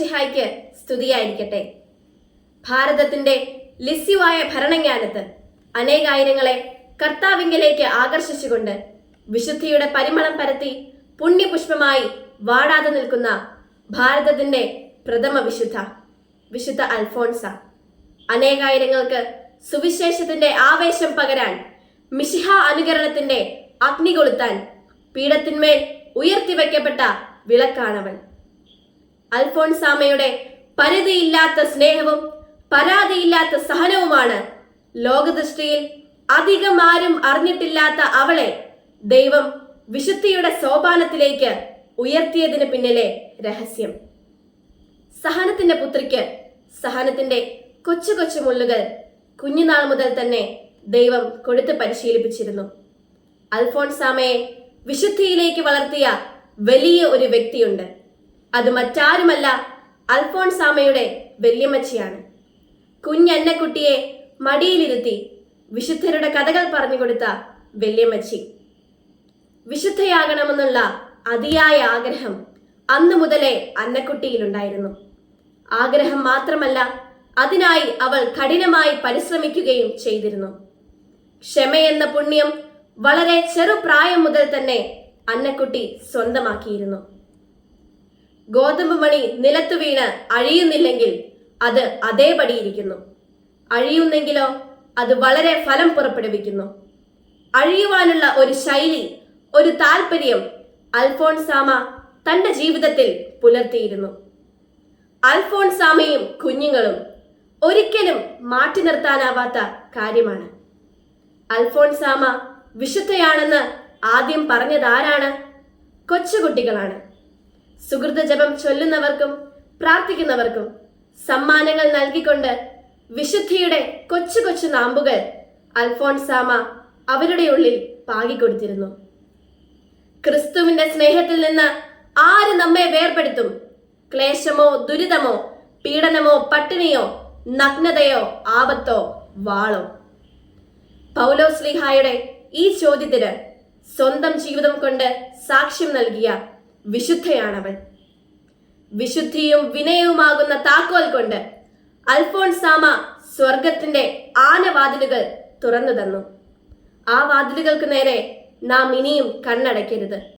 മിശിഹായ്ക്ക് സ്തുതിയായിരിക്കട്ടെ. ഭാരതത്തിന്റെ ലിസ്യുവായ ഭരണജ്ഞാനത്ത് അനേകായിരങ്ങളെ കർത്താവിങ്കലേക്ക് ആകർഷിച്ചുകൊണ്ട് വിശുദ്ധിയുടെ പരിമളം പരത്തി പുണ്യപുഷ്പമായി വാടാതെ നിൽക്കുന്ന ഭാരതത്തിന്റെ പ്രഥമ വിശുദ്ധ അൽഫോൺസ അനേകായിരങ്ങൾക്ക് സുവിശേഷത്തിന്റെ ആവേശം പകരാൻ, മിശിഹ അനുകരണത്തിന്റെ അഗ്നി കൊളുത്താൻ പീഠത്തിന്മേൽ ഉയർത്തിവെക്കപ്പെട്ട വിളക്കാണവൻ. അൽഫോൺസാമയുടെ പരിധിയില്ലാത്ത സ്നേഹവും പരാതിയില്ലാത്ത സഹനവുമാണ് ലോകദൃഷ്ടിയിൽ അധികം ആരും അറിഞ്ഞിട്ടില്ലാത്ത അവളെ ദൈവം വിശുദ്ധിയുടെ സോപാനത്തിലേക്ക് ഉയർത്തിയതിന് പിന്നിലെ രഹസ്യം. സഹനത്തിന്റെ പുത്രിക്ക് സഹനത്തിന്റെ കൊച്ചു കൊച്ചു മുള്ളുകൾ കുഞ്ഞുനാൾ മുതൽ തന്നെ ദൈവം കൊടുത്ത് പരിശീലിപ്പിച്ചിരുന്നു. അൽഫോൺസാമയെ വിശുദ്ധിയിലേക്ക് വളർത്തിയ വലിയ ഒരു വ്യക്തിയുണ്ട്. അത് മറ്റാരുമല്ല, അൽഫോൺസാമയുടെ വല്യമ്മച്ചിയാണ്. കുഞ്ഞന്നക്കുട്ടിയെ മടിയിലിരുത്തി വിശുദ്ധരുടെ കഥകൾ പറഞ്ഞു കൊടുത്ത വല്യമ്മച്ചി. വിശുദ്ധയാകണമെന്നുള്ള അതിയായ ആഗ്രഹം അന്നു മുതലേ അന്നക്കുട്ടിയിലുണ്ടായിരുന്നു. ആഗ്രഹം മാത്രമല്ല, അതിനായി അവൾ കഠിനമായി പരിശ്രമിക്കുകയും ചെയ്തിരുന്നു. ക്ഷമയെന്ന പുണ്യം വളരെ ചെറുപ്രായം മുതൽ തന്നെ അന്നക്കുട്ടി സ്വന്തമാക്കിയിരുന്നു. ഗോതമ്പ് മണി നിലത്തു വീണ് അഴിയുന്നില്ലെങ്കിൽ അത് അതേപടിയിരിക്കുന്നു. അഴിയുന്നെങ്കിലോ അത് വളരെ ഫലം പുറപ്പെടുവിക്കുന്നു. അഴിയുവാനുള്ള ഒരു ശൈലി, ഒരു താല്പര്യം അൽഫോൺസാമ തന്റെ ജീവിതത്തിൽ പുലർത്തിയിരുന്നു. അൽഫോൺസാമയും കുഞ്ഞുങ്ങളും ഒരിക്കലും മാറ്റി നിർത്താനാവാത്ത കാര്യമാണ്. അൽഫോൺസാമ വിശുദ്ധയാണെന്ന് ആദ്യം പറഞ്ഞതാരാണ്? കൊച്ചുകുട്ടികളാണ്. സുഹൃത ജപം ചൊല്ലുന്നവർക്കും പ്രാർത്ഥിക്കുന്നവർക്കും സമ്മാനങ്ങൾ നൽകിക്കൊണ്ട് വിശുദ്ധിയുടെ കൊച്ചു കൊച്ചു നാമ്പുകൾ അൽഫോൺസാമ അവരുടെ ഉള്ളിൽ പാകിക്കൊടുത്തിരുന്നു. ക്രിസ്തുവിന്റെ സ്നേഹത്തിൽ നിന്ന് ആര് നമ്മെ വേർപെടുത്തും? ക്ലേശമോ ദുരിതമോ പീഡനമോ പട്ടിണിയോ നഗ്നതയോ ആപത്തോ വാളോ? പൗലോസ്ലീഹായുടെ ഈ ചോദ്യത്തിന് സ്വന്തം ജീവിതം കൊണ്ട് സാക്ഷ്യം നൽകിയ വിശുദ്ധയാണവൾ. വിശുദ്ധിയും വിനയവുമാകുന്ന താക്കോൽ കൊണ്ട് അൽഫോൺസാമ സ്വർഗത്തിന്റെ ആനവാതിലുകൾ തുറന്നു തന്നു. ആ വാതിലുകൾക്ക് നേരെ നാം ഇനിയും കണ്ണടയ്ക്കരുത്.